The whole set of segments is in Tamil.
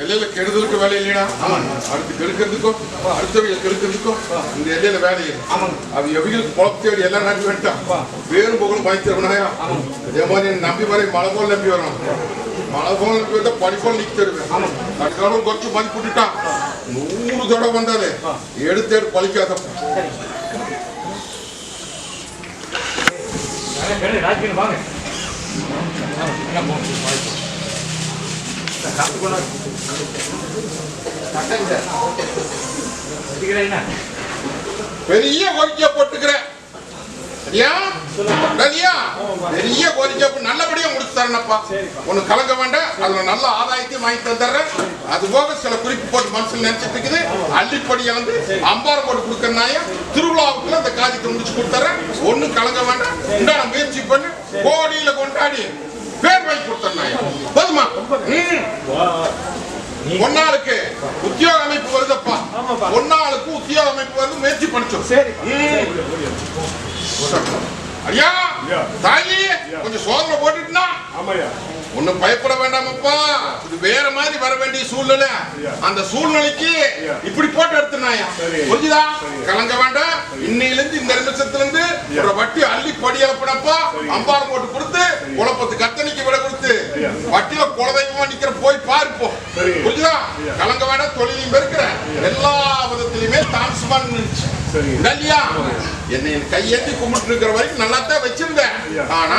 எல்லையில கெடுதலுக்கு வேலை இல்லையா? அடுத்து கெடுக்கிறதுக்கும் அடுத்தவையை கெடுக்கிறதுக்கும் இந்த எல்லையில வேலை இல்லை. அது எவைகளுக்கு குழப்பத்தேடி எல்லாம் நம்பி வேண்டாம். வேறும் புகழும் வாங்கி தருவனாயா? அதே மாதிரி நம்பி வரை மழை போல் நம்பி வரணும். மழை போல் நம்பி வந்தா படிப்போல் நிக்க தருவேன். அதுக்காக கொஞ்சம் மதிப்பு விட்டுட்டான் 100 தடவை வந்தாலே எடுத்து பழிக்காத. பெரிய கோரிக்கை போட்டுக்கிறேன். பெரிய கோரிக்கை நல்லபடியா முடிச்சு தரேன்ப்பா. ஒண்ணு கலங்க வேண்டாம். அதுல நல்ல ஆதாயத்தையும் வாங்கி தந்துடுறேன். அது போக சில குறிப்பு போட்டு மனசுல நினைச்சிட்டு இருக்குது. அள்ளிப்படியை வந்து அம்பாரம் போட்டு கொடுக்கறனாய திருவிழாவுக்குள்ள அந்த காரியத்தை முடிச்சு கொடுத்துறேன். ஒண்ணும் கலங்க வேண்டாம். உண்டான முயற்சி பண்ணி கோடியில கொண்டாடி பேர் வாங்கி கொடுத்தனாயா போதுமா? ஒன்னாளுக்கு உத்தியோக அமைப்பு வருதப்பா. ஒன்னாளுக்கு உத்தியோக அமைப்பு வருது. முயற்சி பண்ணிச்சோம். ஐயா தாயி கொஞ்சம் சோதனை போட்டுட்டுனா ஒன்னும் பயப்பட வேண்டாமப்பா. இது வேற மாதிரி வர வேண்டிய சூழ்நிலை. அந்த சூழ்நிலைக்கு இப்படி போட்டு எடுத்துனாயா புரிஞ்சுதா? கலங்க வேண்டாம். இன்னையில இருந்து இந்த நிமிஷத்துல இருந்து ஒரு வட்டி அள்ளி படி இழப்பினப்பா. அம்பாரம் போட்டு கொடுத்து குழப்பத்து கத்தனைக்கு விட கொடுத்து வட்டியில குலதெய்வமா நிக்கிற போய் பாருப்போம். புரிஞ்சுதா? கலங்க வேண்டாம். தொழிலையும் இருக்கிற எல்லா விதத்திலுமே தான்சுமான் இருந்துச்சு இல்லையா? என்னை கையேந்தி கும்பிட்டு இருக்கிற வரைக்கும் நல்லா தான் வச்சிருந்தேன். ஆனா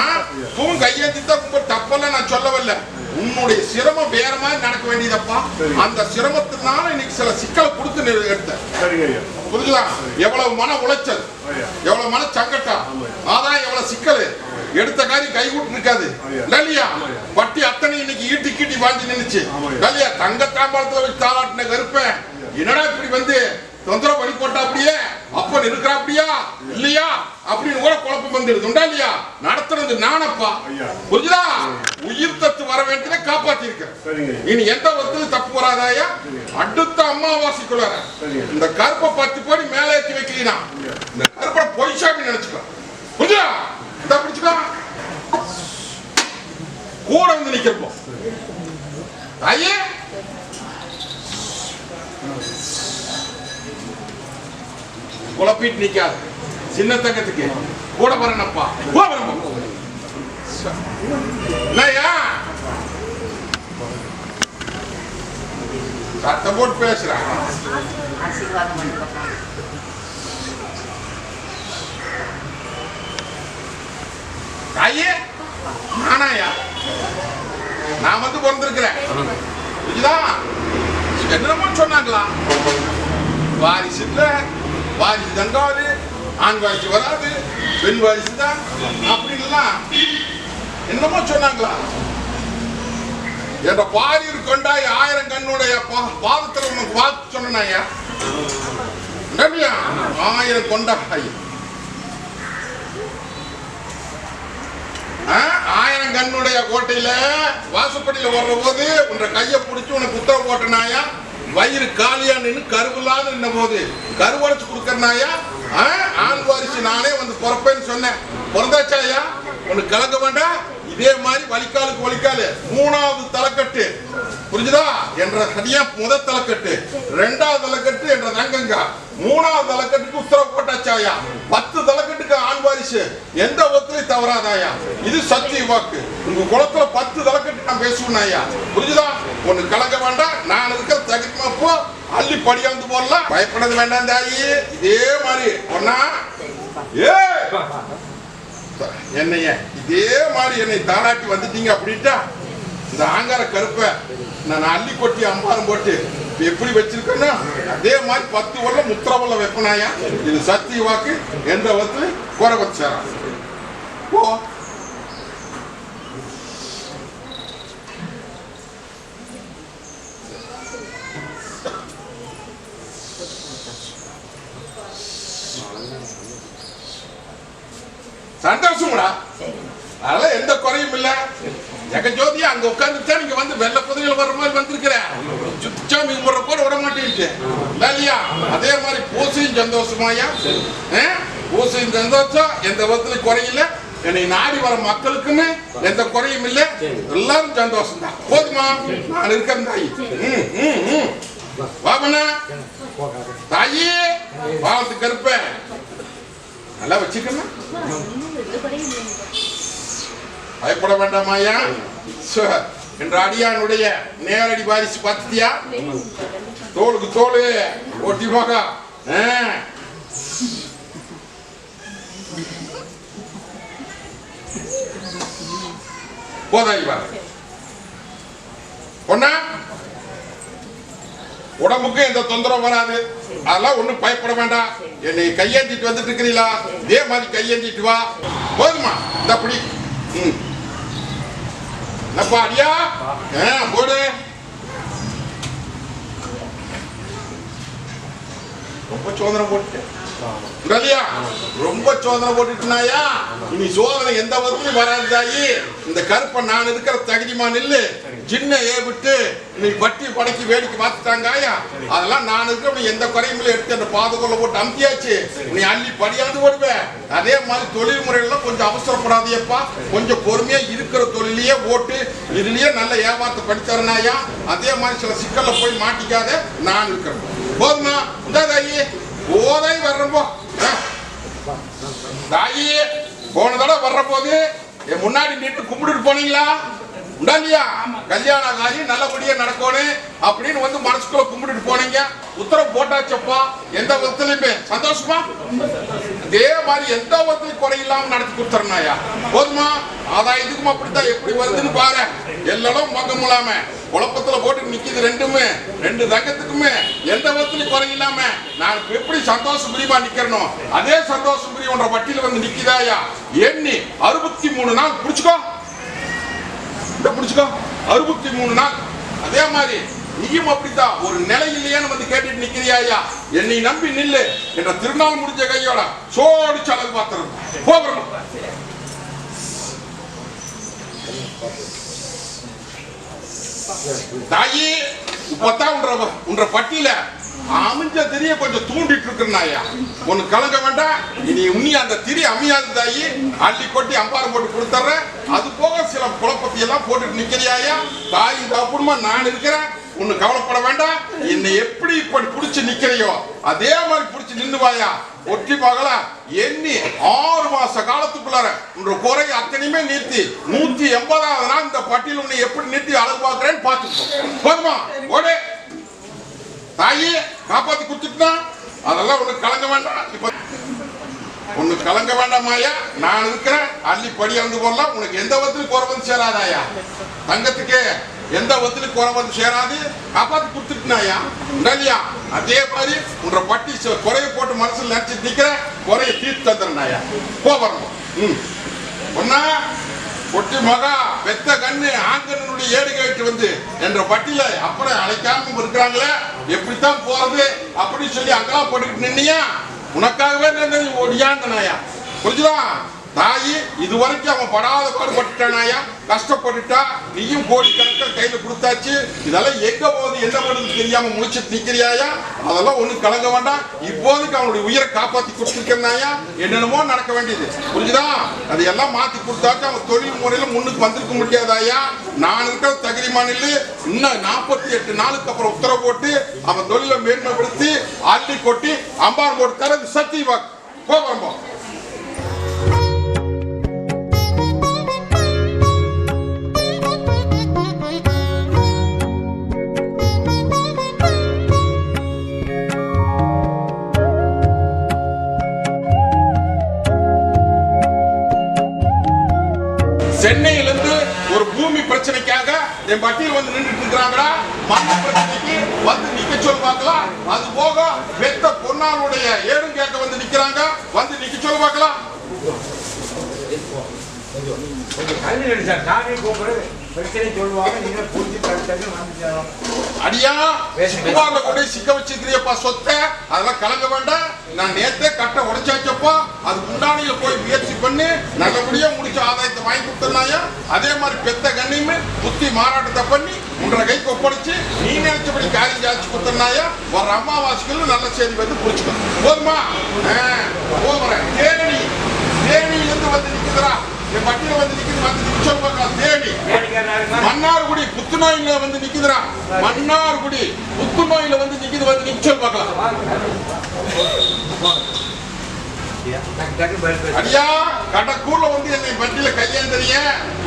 தூண் கையேந்தி தான் கும்பிட்டு தப்பெல்லாம் நான் சொல்லவில்லை. உன்னுடைய சிரமம் வேற மாதிரி நடக்க வேண்டியதப்பா. அந்த சிரமத்தினால இன்னைக்கு சில சிக்கலை கொடுத்து எடுத்தேன். புரிஞ்சுதா? எவ்வளவு மன உளைச்சல், எவ்வளவு மன சங்கட்டம், அதான் எவ்வளவு சிக்கல். எடுத்த காரியம் கை கூட்டு இருக்காது இல்லையா? வட்டி அத்தனை இன்னைக்கு ஈட்டி கீட்டி வாங்கி நின்னுச்சு இல்லையா? தங்க தாம்பாளத்துல வச்சு தாளாட்டின கருப்பேன் என்னடா இப்படி வந்து தொந்தரவு பண்ணி போட்டா அப்படியே அப்ப இருக்கிறா அப்படியா இல்லையா அப்படின்னு கூட குழப்பம் வந்துடுது இல்லையா? நடத்துறது நானப்பா. புரியுதா? உயிர் தத்து வர வேண்டியதை காப்பாத்தி இருக்க. இனி எந்த விதத்துல தப்பு வராதாயா? அடுத்த அமாவாசைக்குள்ள இந்த கருப்பை 10 கோடி மேல ஏற்றி வைக்கிறீனா இந்த கருப்பை பொய்சாமி நினைச்சுக்கலாம். புரியுதா? இதை பிடிச்சுக்கா கூட வந்து நிக்கிறப்போ ஐயே குழப்பிட்டு நிக்காது. சின்ன தங்கத்துக்கு கூட வரணும்ப்பா. சத்தம் போட்டு பேசுறேன். ஐயே நானாயா? நான் வந்து பிறந்திருக்கிறேன். என்னமோ சொன்னாங்களா? வாரிசு இல்ல, வாரிசு தங்காது, ஆண் வாரிசு வராது, பெண் வாரிசு தான் அப்படின்லாம் என்னமோ சொன்னாங்களா? என்ற பாரியூர் கொண்டாய் 1000 கண்ணுடைய பாதத்துல உனக்கு வாழ்த்து சொன்னாயா? 1000 கொண்டாய் 1000 கண்ணுடைய கோட்டையில வாசப்படியில வர்ற போது உன்ற கையை பிடிச்சி உனக்கு உத்தரவு போட்டனாயா? வயிறு காலியா நின்று கருவில்லாத நின்ன போது கருவடைச்சு கொடுக்கறனாயா? ஆண் வாரிசு நானே வந்து பிறப்பேன்னு சொன்னேன். பிறந்தாச்சாயா? உனக்கு கலங்க வேண்டாம். இதே மாதிரி வலிக்காலுக்கு வலிக்காலு 3வது தலைக்கட்டு புரிஞ்சுதா? என்ற சரியா முதல் தலைக்கட்டு, 2வது தலைக்கட்டு என்ற ரங்கங்க, 3வது தலைக்கட்டுக்கு உத்தரவு போட்டாச்சாயா? 10 தலைக்கட்டுக்கு ஆண் வாரிசு எந்த ஒத்துழையும் தவறாதாயா? இது சத்திய வாக்கு. உங்க குளத்துல 10 தலைக்கட்டு நான் பேசுவேனாயா? புரிஞ்சுதா? ஒண்ணு கலங்க வேண்டாம். நான் இருக்கிற தகுதிப்போ அள்ளி படியாந்து போடலாம். பயப்படது வேண்டாம் தாயி. இதே மாதிரி ஒன்னா என்னைய இதே மாதிரி என்னை தாளாட்டி வந்துட்டீங்க அப்படின்ட்டா இந்த ஆங்கார கருப்பை நான் அள்ளி கொட்டி அம்பாரம் போட்டு எப்படி வச்சிருக்கேன்னா அதே மாதிரி 10 வருடம் முத்திரவல்ல வைப்பனாயா? இது சத்திய வாக்கு. எந்த வந்து குறை வச்சாரா? போ சந்தோஷம்டா. அதெல்லாம் எந்த குறையும் இல்ல. ஜெகஜோதியா அங்க உட்கார்ந்துட்டா நீங்க வந்து வெள்ள குதிரையில வர்ற மாதிரி வந்திருக்கிற. சுச்சாமி கும்பிடுற கூட விட மாட்டேன்ட்டு இல்லையா? அதே மாதிரி பூசையும் சந்தோஷமாயா? பூசையும் சந்தோஷம், எந்த விதத்துல குறையில. என்னை நாடி வர மக்களுக்குமே எந்த குறையும் இல்லை. எல்லாரும் சந்தோஷம் தான். போதுமா? நான் இருக்கிறேன் தாயி. வாமனா தாயி, பாவத்து கருப்ப நல்லா வச்சுக்கணும். பயப்பட வேண்டாமாயா? என்ற அடியானுடைய நேரடி வாரிசு பார்த்தியா? தோளுக்கு தோளு ஒட்டி மகா. போதாய் பொண்ணா, உடம்புக்கு எந்த தொந்தரவு வராது. அதெல்லாம் ஒண்ணும் பயப்பட வேண்டாம். என்னை கையேந்திட்டு வந்துட்டு இருக்கிறீங்களா? இதே மாதிரி கையேந்திட்டு வா. போதுமா? இந்த அப்படி என்னப்பா அடியா போடு. ரொம்ப சோதனை போட்டு ரொம்ப சோதனை போட்டுட்டுனாயா? இனி சோதனை எந்த வகையிலும் வராது தாயி. இந்த கருப்பை நான் இருக்கிற தகுதிமா நில்லு. சின்ன ஏவிட்டு நீ பட்டி படைக்கு வேடிக்கை பார்த்துட்டாங்க. அதெல்லாம் நான் இருக்க எந்த குறையும் எடுத்து அந்த பாதுகொள்ள போட்டு அமுத்தியாச்சு. நீ அள்ளி படியாந்து ஓடுவேன். அதே மாதிரி தொழில் முறைகள்லாம் கொஞ்சம் அவசரப்படாதேப்பா. கொஞ்சம் பொறுமையா இருக்கிற தொழிலையே ஓட்டு. இதுலயே நல்ல வியாபாரத்தை படித்தரனாயா? அதே மாதிரி சில சிக்கல்ல போய் மாட்டிக்காத. நான் இருக்கிறேன். போதுமா? இந்த தாயி போதை வர்றப்போ தாயி போன தடவை வர்ற போது என் முன்னாடி நின்று கும்பிட்டு போனீங்களா? உண்டாலியா? கல்யாண காரியம் நல்லபடியா நடக்கணும் அப்படின்னு வந்து மனசுக்குள்ள கும்பிட்டு போனீங்க. உத்தரவு போட்டாச்சப்பா. எந்த விதத்திலுமே சந்தோஷமா? அதே மாதிரி எந்த விதத்திலும் குறையில்லாம நடத்தி கொடுத்துறனாயா? போதுமா? அதான் இதுக்கும் அப்படித்தான். எப்படி வருதுன்னு பாரு. எல்லாம் மகம் இல்லாம குழப்பத்துல போட்டு நிக்குது. ரெண்டு தங்கத்துக்குமே எந்த விதத்திலும் குறையில்லாம நான் எப்படி சந்தோஷம் பிரிவா நிக்கிறனோ அதே சந்தோஷம் பிரிவுன்ற பட்டியல வந்து நிக்குதாயா? எண்ணி 63 நாள் புடிச்சுக்கோ. 63 நாள். அதே மாதிரி நீயும் அப்படித்தான் ஒரு நிலையிலேன்னு வந்து கேட்டுட்டு நிக்கிறியா? என்னை நம்பி நில்லு என்ற திருநாள் முடிஞ்ச கையோட சோடி சலகு பாத்திரம் போகிறோம். தாயி இப்பதான் உன்ற பட்டியல அமைஞ்ச திரிய கொஞ்சம் தூண்டிட்டு இருக்கிறாயா? ஒன்னு கலங்க வேண்டாம். இனி உன்னி அந்த திரி அமையாது தாயி. அள்ளி கொட்டி அம்பாரம் போட்டு கொடுத்துற. அது போக சில குழப்பத்தை எல்லாம் போட்டுட்டு நிக்கிறியா? தாய் தப்புமா நான் இருக்கிறேன். ஒன்னு கவலைப்பட வேண்டாம். என்னை எப்படி இப்படி புடிச்சு நிக்கிறையோ அதே மாதிரி புடிச்சு நின்னுவாயா? ஒட்டி பகல எண்ணி 6 மாச காலத்துக்குள்ளார உன்ற குறை அத்தனையுமே நீர்த்தி 180வது நாள் இந்த பட்டியல் உன்னை எப்படி நிறுத்தி அழகு பார்க்கிறேன்னு பார்த்துக்கோ. போதுமா? ஓடே தாயி காப்பாத்தி கொடுத்துட்டா அதெல்லாம் ஒண்ணு கலங்க வேண்டாம். இப்ப ஒண்ணு கலங்க வேண்டாமாயா? நான் இருக்கிறேன். அள்ளி படியாந்து போடலாம். உனக்கு எந்த விதத்திலும் குறை வந்து சேராதாயா? தங்கத்துக்கு எந்த விதத்திலும் குறை வந்து சேராது. காப்பாத்தி கொடுத்துட்டுனாயா? இல்லையா? அதே மாதிரி உன்ற பட்டி குறைய போட்டு மனசுல நினைச்சிட்டு நிக்கிற குறைய தீர்த்து தந்துடுனாயா? போறோம். ஒன்னா பொட்டி மகா வெத்த கண்ணு ஆங்கனுடைய ஏடு கேட்டு வந்து என்ற பட்டியல அப்புறம் அழைக்காம இருக்கிறாங்களே எப்படித்தான் போறது அப்படின்னு சொல்லி அங்கெல்லாம் போட்டுக்கிட்டு நின்னியா? உனக்காகவே ஒடியாந்தனாயா? புரிஞ்சுதா? தாயி இதுவரைக்கும் அவன் படாத பாடுபட்டுட்டானாயா? கஷ்டப்பட்டுட்டா. நீயும் கோடி கணக்கில் கையில கொடுத்தாச்சு. இதெல்லாம் எங்க போகுது என்ன பண்ணுறது தெரியாம முடிச்சுட்டு நிக்கிறியாயா? அதெல்லாம் ஒண்ணு கலங்க வேண்டாம். இப்போதைக்கு அவனுடைய உயிரை காப்பாத்தி கொடுத்துருக்கனாயா? என்னென்னமோ நடக்க வேண்டியது. புரிஞ்சுதா? அதையெல்லாம் மாத்தி கொடுத்தாக்க அவன் தொழில் முறையில முன்னுக்கு வந்திருக்க முடியாதாயா? நான் இருக்கிற தகுதி மாநில இன்னும் 48 நாளுக்கு அப்புறம் உத்தரவு போட்டு அவன் தொழிலை மேன்மைப்படுத்தி அள்ளி கொட்டி அம்பாரம் போட்டு தரது சத்தியமா போகிறோம். சென்னையிலிருந்து ஒரு பூமி பிரச்சனைக்காக என் பட்டியல் வந்து நின்றுட்டு இருக்கிறாங்களா? மண்ண பிரச்சனைக்கு வந்து நிக்க சொல்லு பார்க்கலாம். அது போக வெத்த பொன்னாளுடைய ஏடும் கேட்க வந்து நிக்கிறாங்க. வந்து நிக்க சொல்லு பார்க்கலாம். பிரச்சனை சொல்லுவாங்க. நீங்க புரிஞ்சு அடியா சிக்குவாங்க கூட சிக்க வச்சிருக்கிறியப்பா சொத்தை அதெல்லாம் கலங்க வேண்டாம். நான் நேத்தே கட்ட உடைச்சாச்சப்பா. அதுக்கு முன்னாடியில போய் முயற்சி பண்ணி நல்லபடியா முடிச்ச ஆதாயத்தை வாங்கி கொடுத்தனாயா. அதே மாதிரி பெத்த கண்ணியுமே புத்தி மாறாட்டத்தை பண்ணி உங்களை கைக்கு ஒப்படைச்சு நீ நினைச்சபடி காரியம் சாதிச்சு கொடுத்தனாயா. ஒரு அம்மாவாசிகள் நல்ல செய்தி வந்து புடிச்சுக்கணும். போதுமா? போகிறேன். தேனியிலிருந்து வந்து நிக்குதுரா. என் பட்டியல வந்து நிக்குது. வந்து நிச்சயம் பார்க்கலாம். தேனி மன்னார்குடி புத்துநோயில வந்து நிக்குதுரா. மன்னார்குடி புத்துநோயில வந்து நிக்குது. வந்து நிச்சயம் பார்க்கலாம். அடியா கடக்கூர்ல வந்து என்னை வண்டியில கையேந்திரிய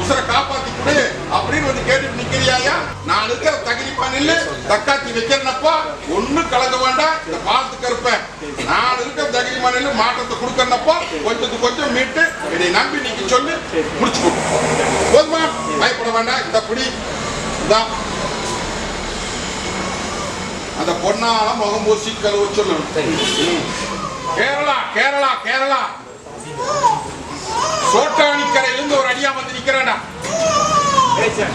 உசுரை காப்பாத்தி கொடு அப்படின்னு வந்து கேட்டு நிக்கிறியாயா. நான் இருக்கிற தகுதிப்பா நில்லு தக்காத்தி வைக்கிறனப்பா. ஒண்ணு கலங்க வேண்டாம். இந்த பாலத்துக்கு இருப்பேன். நான் இருக்கிற தகுதிமா நில்லு மாற்றத்தை கொடுக்கறனப்பா. கொஞ்சத்துக்கு கொஞ்சம் மீட்டு என்னை நம்பி நீங்க சொல்லி முடிச்சு கொடு. போதுமா? பயப்பட வேண்டாம். இந்த பிடி தான் அந்த பொண்ணால முகம் பூசி கழுவ சொல்லணும். கேரளா கேரளா கேரளா சோட்டானிக்கரையிலிருந்து ஒரு அடியா வந்து நிக்கிறேன்டா.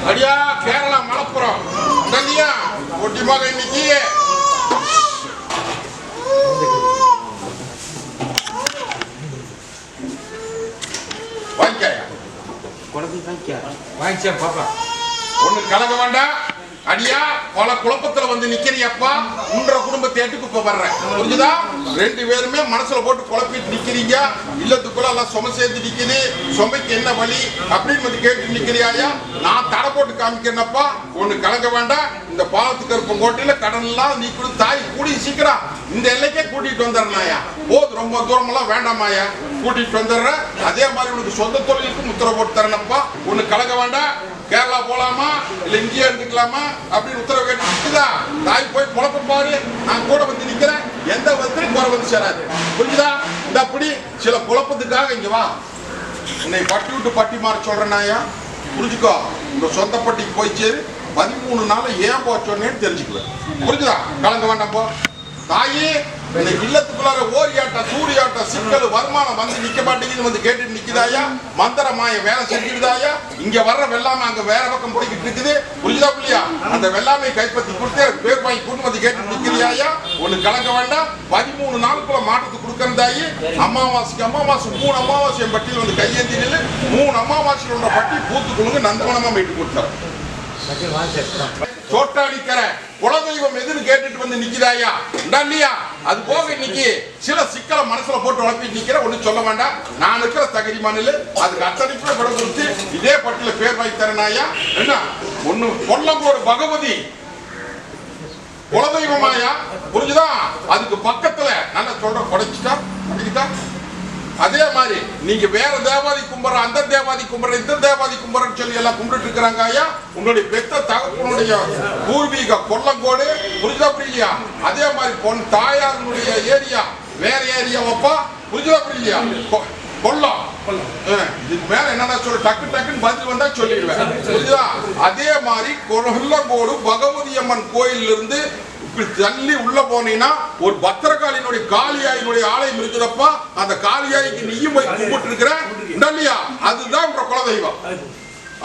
அடியா கேரளா மலப்புரம் இல்லையா ஒட்டிமாக இன்னைக்கு வாங்கிக்கா பாப்பா. ஒண்ணு கலங்க வேண்டாம். அடியா பல குழப்பத்துல வந்து நிக்கிறியப்பா. உன்ற குடும்பத்தை ஏட்டுக்கு இப்ப வர்றேன். புரிஞ்சுதா? ரெண்டு பேருமே மனசுல போட்டு குழப்பிட்டு நிக்கிறீங்க. இல்லத்துக்குள்ள எல்லாம் சும சேர்த்து நிக்குது. சுமைக்கு என்ன வழி அப்படின்னு வந்து கேட்டு நிக்கிறியாயா. நான் தடை போட்டு காமிக்கிறேன்னப்பா. ஒண்ணு கலங்க வேண்டாம். இந்த பாலத்துக்கு இருப்ப கோட்டையில கடன் எல்லாம் நீ கூட தாய் கூடி சீக்கிரம் இந்த எல்லைக்கே கூட்டிட்டு வந்துடுறாயா. போது ரொம்ப தூரம் எல்லாம் வேண்டாமாயா. கூட்டிட்டு வந்துடுறேன். அதே மாதிரி உனக்கு சொந்த தொழிலுக்கு முத்திரை போட்டு தரேனப்பா. ஒண்ணு கலங்க வேண்டாம். கேரளா போலாமா இல்ல இங்கேயே இருந்துக்கலாமா அப்படின்னு உத்தரவு கேட்டு நிக்குதா. தாய் போய் குழப்ப பாரு. நான் கூட வந்து நிக்கிறேன். எந்த விதத்திலும் குறை வந்து சேராது. புரிஞ்சுதா? இந்த அப்படி சில குழப்பத்துக்காக இங்க வா. உன்னை பட்டி விட்டு பட்டி மாற சொல்றேனாயா. புரிஞ்சுக்கோ. உங்க சொந்த பட்டிக்கு போய் சேரு. 13 நாள் ஏன் போச்சோன்னு தெரிஞ்சுக்குவேன். புரிஞ்சுதா? கலங்க வேண்டாம். போ தாயே. இல்லத்துக்குள்ளார ஓரியாட்ட சூரியாட்ட சிக்கல் வருமானம் வந்து நிக்க மாட்டேங்குது வந்து கேட்டு நிக்குதாயா. மந்திரமாய வேலை செஞ்சுதாயா. இங்க வர்ற வெள்ளாமை அங்க வேற பக்கம் போய்கிட்டு இருக்குது. புரியுதா புள்ளியா? அந்த வெள்ளாமை கைப்பற்றி கொடுத்து பேர் வாங்கி கொண்டு வந்து கேட்டு நிக்கிறியாயா. ஒண்ணு கலங்க வேண்டாம். 13 நாளுக்குள்ள மாற்றத்தை கொடுக்கறதாயி. அமாவாசைக்கு அமாவாசை 3 அமாவாசை பட்டியல் வந்து கையேந்தி நின்று 3 அமாவாசையில் உள்ள பட்டி பூத்துக்குழுங்க நந்தவனமா மீட்டு கொடுத்தாரு. சோட்டாடிக்கிற குலதெய்வம் எதுன்னு கேட்டுட்டு வந்து நிக்குதாயா. இல்லையா? அது போக இன்னைக்கு சில சிக்கலை மனசுல போட்டு வளர்ப்பிட்டு நிக்கிற. ஒண்ணு சொல்ல வேண்டாம். நான் இருக்கிற தகுதி மாநில அதுக்கு அத்தனைக்குள்ள விட கொடுத்து இதே பட்டியல பேர் வாங்கி தரனாயா. என்ன ஒண்ணு கொல்லங்கோடு பகவதி குலதெய்வமாயா. புரிஞ்சுதா? அதுக்கு பக்கத்துல நல்லா சொல்ற குடைச்சிட்டா படிக்கிட்டா. அதே மாதிரி நீங்க வேற தேவாதி கும்புற அந்த தேவாதி கும்புற இந்த தேவாதி கும்புறன்னு சொல்லி எல்லாம் கும்பிட்டு இருக்கிறாங்க ஐயா. உங்களுடைய பெத்த தகப்பனுடைய பூர்வீக கொல்லங்கோடு. புரிஞ்சா புரியலையா? அதே மாதிரி பொன் தாயாருடைய ஏரியா வேற ஏரியாவப்பா. புரிஞ்சா புரியலையா? கொல்லம். இதுக்கு மேல என்னன்னா சொல்ல டக்கு டக்குன்னு பதில் வந்தா சொல்லிடுவேன். புரியுதா? அதே மாதிரி கொல்லங்கோடு பகவதி அம்மன் கோயில் இருந்து தள்ளி உள்ள போனீங்கன்னா ஒரு பத்திரகாளியினுடைய காளியாயினுடைய ஆலயம் இருக்குதப்பா. அந்த காளியாய்க்கு நீயும் போய் கும்பிட்டு இருக்கிற. இல்லையா? அதுதான் உங்க குலதெய்வம்.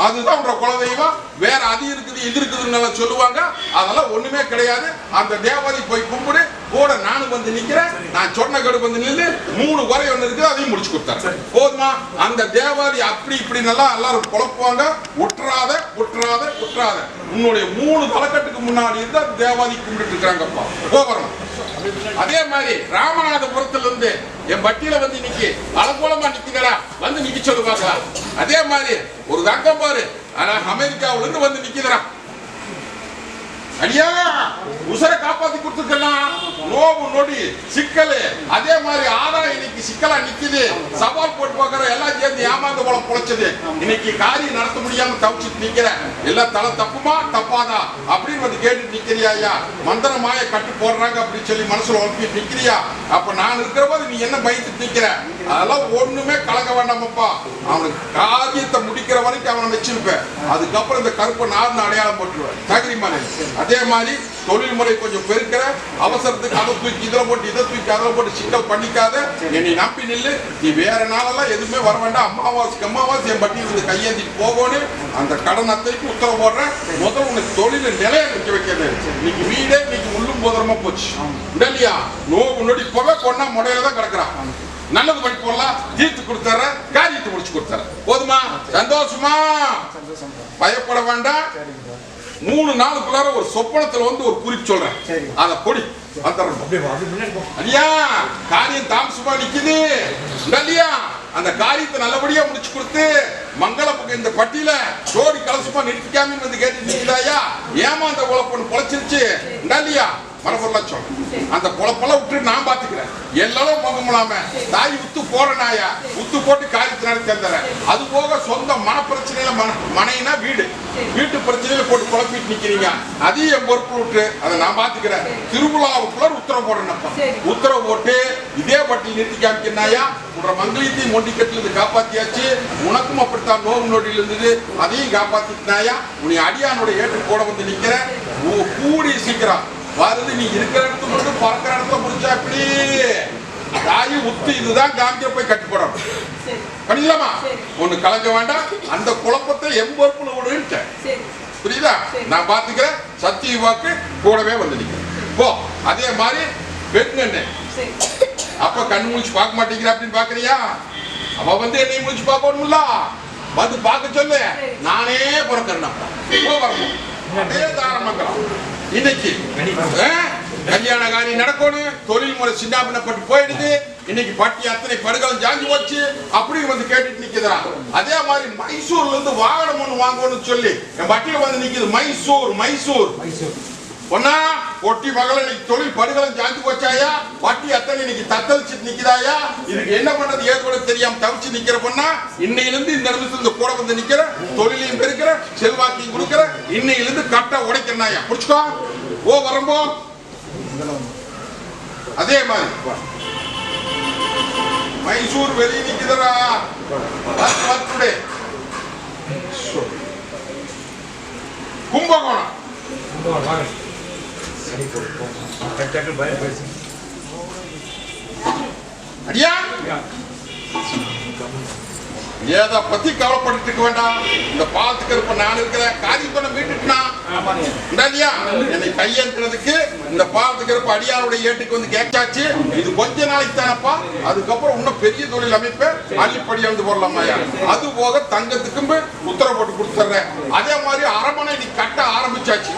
அதுதான் உங்க குலதெய்வம். வேற அது இருக்குது இது இருக்குதுன்னு சொல்லுவாங்க. அதெல்லாம் ஒண்ணுமே கிடையாது. அந்த தேவாதி போய் கும்பிடு. கூட நானும் வந்து நிக்கிறேன். நான் சொன்ன கடு வந்து நின்று 3 குறை ஒண்ணு இருக்குது. அதையும் முடிச்சு கொடுத்தாரு. போதுமா? அந்த தேவாதி அப்படி இப்படி நல்லா எல்லாரும் குழப்புவாங்க. உற்றாத உற்றாத உற்றாத உன்னுடைய 3 தலைக்கட்டுக்கு முன்னாடி இருந்து அந்த தேவாதி கும்பிட்டு இருக்கிறாங்கப்பா. போகிறோம். அதே மாதிரி ராமநாதபுரத்துல இருந்து என் பட்டியல வந்து இன்னைக்கு அலங்கோலமா நிக்கிறா வந்து நிக்க சொல்லுவாங்க. அதே மாதிரி ஒரு தங்கம் பாரு அமெரிக்காவில இருந்து வந்து நிக்கிறா. அடியா உசரை காப்பாத்தி கொடுத்துருக்கலாம். நோவு நொடி சிக்கல். அதே மாதிரி ஆதாயம் இன்னைக்கு சிக்கலா நிக்குது. சவால் போட்டு பார்க்கற எல்லாம் சேர்ந்து ஏமாந்து போல பொழைச்சது. இன்னைக்கு காரியம் நடத்த முடியாம தவிச்சிட்டு நிக்கிற. எல்லாம் தலை தப்புமா தப்பாதா அப்படின்னு வந்து கேட்டு நிக்கிறியா. மந்திரமாய கட்டு போடுறாங்க அப்படின்னு சொல்லி மனசுல உழப்பிட்டு நிக்கிறியா. அப்ப நான் இருக்கிற போது நீ என்ன பயந்துட்டு நிக்கிற. அதெல்லாம் ஒண்ணுமே கலக்க வேண்டாமப்பா. அவனுக்கு காரியத்தை முடிக்கிற வரைக்கும் அவனை வச்சிருப்பேன். அதுக்கப்புறம் இந்த கருப்பை நார்னு அடையாளம் போட்டுருவேன். தகிரி மாதிரி. அதே மாதிரி தொழில் முறை கொஞ்சம் பெருக்கிற அவசரத்துக்கு அதை தூக்கி இதில் போட்டு இதை தூக்கி அதில் போட்டு சிக்கல் பண்ணிக்காத. என்னை நம்பி நில்லு. நீ வேற நாளெல்லாம் எதுவுமே வர வேண்டாம். அம்மாவாசி என் பட்டியல் இருந்து கையேந்திட்டு போகணும். அந்த கடன் அத்தைக்கு உத்தரவு போடுறேன். முதல்ல உனக்கு தொழில் நிலைய நிற்க வைக்கிறது. இன்னைக்கு வீடே இன்னைக்கு உள்ளும் போதரமா போச்சு இல்லையா? நோவு நொடி போக கொண்டா முடையில தான் கிடக்குறான். நல்லது பண்ணி போடலாம், தீர்த்து கொடுத்துற, காரியத்தை முடிச்சு கொடுத்துற. போதுமா? சந்தோஷமா? பயப்பட வேண்டாம். 3 நாளுக்குள்ளார ஒரு சொப்பனத்துல வந்து ஒரு குறிப்பு சொல்றேன். அத பொடி ஐயா. காரியம் தாமசமா நிக்குது இல்லையா? அந்த காரியத்தை நல்லபடியா முடிச்சு கொடுத்து மங்கள இந்த பட்டியல ஜோடி கலசமா நிறுத்திக்காம வந்து கேட்டுட்டீங்களா? ஏமாந்த குழப்பம் பொழைச்சிருச்சு இல்லையா? மரபொருளாம் சொல்றேன். அந்த பொழப்பெல்லாம் விட்டு நான் பாத்துக்கிறேன். எல்லாரும் போகலாம தாய் உத்து போற நாயா உத்து போட்டு காரியத்தினால சேர்ந்துறேன். அது போக சொந்த மன பிரச்சனையில மனைனா வீட்டு பிரச்சனையில போட்டு குழப்பிட்டு நிக்கிறீங்க. அதையும் என் பொறுப்பு விட்டு அதை நான் பாத்துக்கிறேன். திருவிழாவுக்குள்ள உத்தரவு போடுறேன்ப்பா. உத்தரவு போட்டு இதே பட்டியல் நிறுத்தி காமிக்கிறாயா? உன்ற மங்களியத்தையும் மொண்டி கட்டிலிருந்து காப்பாத்தியாச்சு. உனக்கும் அப்படித்தான் நோவு நொடியில் இருந்தது. அதையும் காப்பாத்தினாயா? உன்னை அடியானோட ஏற்று போட வந்து நிக்கிற. கூடி சீக்கிரம் வருது. நீ இருக்கிற இடத்துல மட்டும் பறக்கிற இடத்துல முடிச்சா எப்படி? தாயி உத்து இதுதான் காமிக்க போய் கட்டி போடணும். பண்ணிடலாமா? ஒண்ணு கலங்க வேண்டாம். அந்த குழப்பத்தை எம்பொறுப்புல விடுன்ட்டேன். புரியுதா? நான் பாத்துக்கிறேன். சத்திய வாக்கு கூடவே வந்து நிக்கிறேன். போ. அதே மாதிரி பெண்ணு அப்ப கண்ணு முடிச்சு பார்க்க மாட்டேங்கிற அப்படின்னு பாக்குறியா? அவ வந்து என்னை முடிச்சு பார்க்கணும்ல. வந்து பார்க்க சொல்லு. நானே பிறக்கிறேன். வரணும். அதே தாரமங்கலம் இன்னைக்கு கல்யாண காரியம் நடக்கணும். தொழில் முறை சின்னாபின்னப்பட்டு போயிடுது. இன்னைக்கு பட்டி அத்தனை படுகளும் ஜாஞ்சி வச்சு அப்படி வந்து கேட்டுட்டு நிக்குதா? அதே மாதிரி மைசூர்ல இருந்து வாகனம் ஒண்ணு வாங்கணும்னு சொல்லி என் பட்டியல வந்து நிக்குது. மைசூர் ஒன்னா ஒட்டி மகள இன்னைக்கு தொழில் படுகளும் ஜாஞ்சி வச்சாயா? பட்டி அத்தனை இன்னைக்கு தத்தளிச்சுட்டு நிக்குதாயா? இதுக்கு என்ன பண்றது ஏது கூட தெரியாம தவிச்சு நிக்கிற பொண்ணா இன்னையில இருந்து இந்த நிமிஷத்துல கூட வந்து நிக்கிற. தொழிலையும் பெருக்கிற, செல்வாக்கையும் கொடுக்கிற. இன்னையில இருந்து கட்ட உடைக்கிறனாயா? புடிச்சுக்கோ. ஓ வரம்போ. அதே மாதிரி மைசூர் வெளியே நிக்குதுடா. கும்பகோணம் அடியா ஏத பத்தி கவலைப்பட்டு இருக்க வேண்டாம். இந்த பாலத்துக்கு இருப்ப நான் இருக்கிற காரியத்தை மீட்டுட்டா என்னை கையெழுத்துறதுக்கு இந்த பாலத்துக்கு இருப்ப அடியாருடைய ஏட்டுக்கு வந்து கேட்டாச்சு. இது கொஞ்ச நாளைக்கு தானப்பா. அதுக்கப்புறம் இன்னும் பெரிய தொழில் அமைப்பை அள்ளிப்படியா வந்து போடலாமா? அது போக தங்கத்துக்கும் உத்தரவு போட்டு கொடுத்துறேன். அதே மாதிரி அரமனை நீ கட்ட ஆரம்பிச்சாச்சு.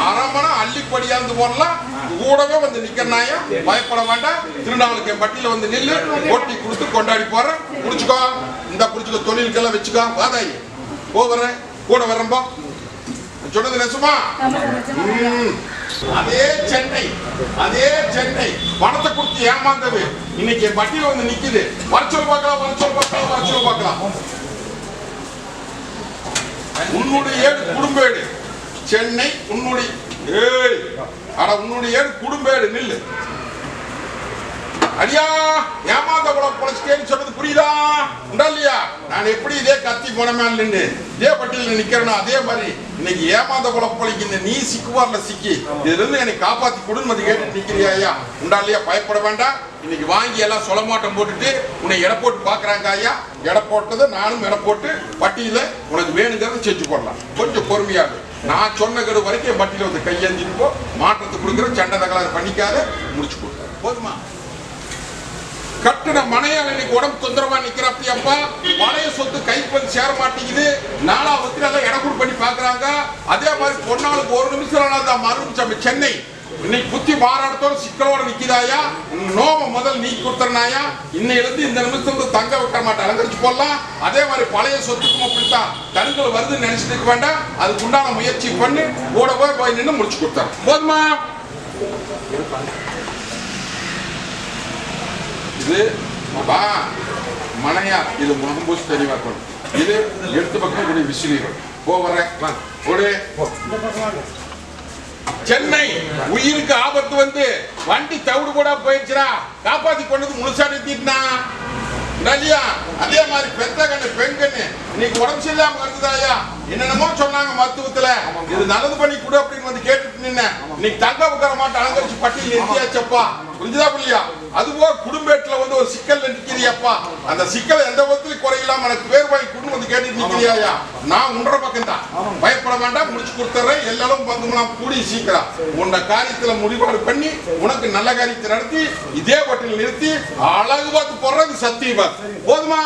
அரமனை அள்ளிப்படியா வந்து போடலாம். கூடவே வந்து நிக்கிறனாயா? பயப்பட வேண்டாம். திருநாளுக்கு என் பட்டியல வந்து நில்லு. ஓட்டி கொடுத்து கொண்டாடி போறேன். புடிச்சுக்கோ. இந்த புடிச்சுக்கோ. தொழிலுக்கெல்லாம் வச்சுக்கோ. வாதாயி போகிறேன். கூட வரம்பா. சொன்னது நெசமா? அதே சென்னை பணத்தை கொடுத்து ஏமாந்தது இன்னைக்கு என் பட்டியல வந்து நிக்குது. வரச்சொல் பார்க்கலாம். உன்னுடைய ஏடு குடும்பேடு சென்னை. உன்னுடைய ஏடு குடும்பேடு நில்லு. அடியா ஏமாந்த குளம் பொழைச்சிட்டேன்னு சொன்னது புரியுதா? இல்லையா? நான் எப்படி இதே கத்தி போனமேல நின்று இதே பட்டியல நிக்கிறேன்னா அதே மாதிரி இன்னைக்கு ஏமாந்த குளம் பொழைக்கின்ற நீ சிக்குவார்ல சிக்கி இதுல இருந்து என்னை காப்பாத்தி கொடுன்னு வந்து கேட்டு நிக்கிறியா? ஐயா உண்டா இல்லையா? பயப்பட வேண்டாம். இன்னைக்கு வாங்கி எல்லாம் சொலமாட்டம் போட்டுட்டு உன்னை எடை போட்டு பாக்குறாங்க. ஐயா எடை போட்டதை நானும் எடை போட்டு பட்டியல உனக்கு வேணுங்கிறத செஞ்சு போடலாம். கொஞ்சம் பொறுமையாக நான் சொன்ன கடு வரைக்கும் என் பட்டியல வந்து கையெழுந்திட்டு போ. மாற்றத்தை கொடுக்குற சண்டை தகராறு பண்ணிக்காத முடிச்சு கொடுத்தாரு. போதுமா? கட்டுன மனையால் இன்னைக்கு உடம்பு தொந்தரவா நிக்கிறப்பா. பழைய சொத்து கைக்கு வந்து சேர மாட்டேங்குது. 4வது எல்லாம் இடம் பண்ணி பாக்குறாங்க. அதே மாதிரி பொன்னாளுக்கு ஒரு நிமிஷம் மறுபடியும் சென்னை இன்னைக்கு புத்தி மாறாடத்தோட சிக்கலோட நிக்குதாயா? நோம முதல் நீக்கி கொடுத்துறனாயா? இன்னையிலிருந்து இந்த நிமிஷம் தங்க வைக்க மாட்டேன். அலங்கரிச்சு போடலாம். அதே மாதிரி பழைய சொத்துக்கும் அப்படித்தான் தருங்கள் வருதுன்னு நினைச்சிட்டு இருக்க வேண்டாம். அதுக்கு உண்டான முயற்சி பண்ணி கூட போய் நின்று முடிச்சு கொடுத்தாரு. போதுமா? இது மனையா. இது முகம்பூசி தெளிவா இருக்கணும். இது எடுத்து பக்கம் கூடிய விசிறிகள் போறேன். சென்னை உயிருக்கு ஆபத்து வந்து வண்டி தவிடு கூட போயிடுச்சுடா. காப்பாத்தி கொண்டது முழுசா நிறுத்திட்டா. அதே மாதிரி பெத்த கண்ணு பெண் கண்ணு இன்னைக்கு உடம்பு சரியில்லாம வருதுதாயா? என்னென்னமோ சொன்னாங்க மருத்துவத்துல. இது நல்லது பண்ணி கொடு அப்படின்னு வந்து கேட்டுட்டு நின்ன இன்னைக்கு தங்க உட்கார மாட்டை அலங்கரிச்சு பட்டியல் நிறுத்தியாச்சப்பா. புரிஞ்சுதா புள்ளியா? அதுபோல குடும்பத்துல வந்து ஒரு சிக்கல் நிற்கிறியாப்பா. அந்த சிக்கலை எந்த விதத்திலும் குறையில்லாம எனக்கு பேர் வாங்கி குடும்பம் வந்து கேட்டு நிக்கிறியா? நான் உன்ற பக்கம் தான், பயப்பட வேண்டாம், முடிச்சு கொடுத்துறேன். எல்லாரும் பந்துலாம் கூடி சீக்கிரம் உன்னை காரியத்துல முடிவாடு பண்ணி உனக்கு நல்ல காரியத்தை நடத்தி இதே பட்டியல் நிறுத்தி அழகு பார்த்து போடுறது சத்தியமா போதுமா?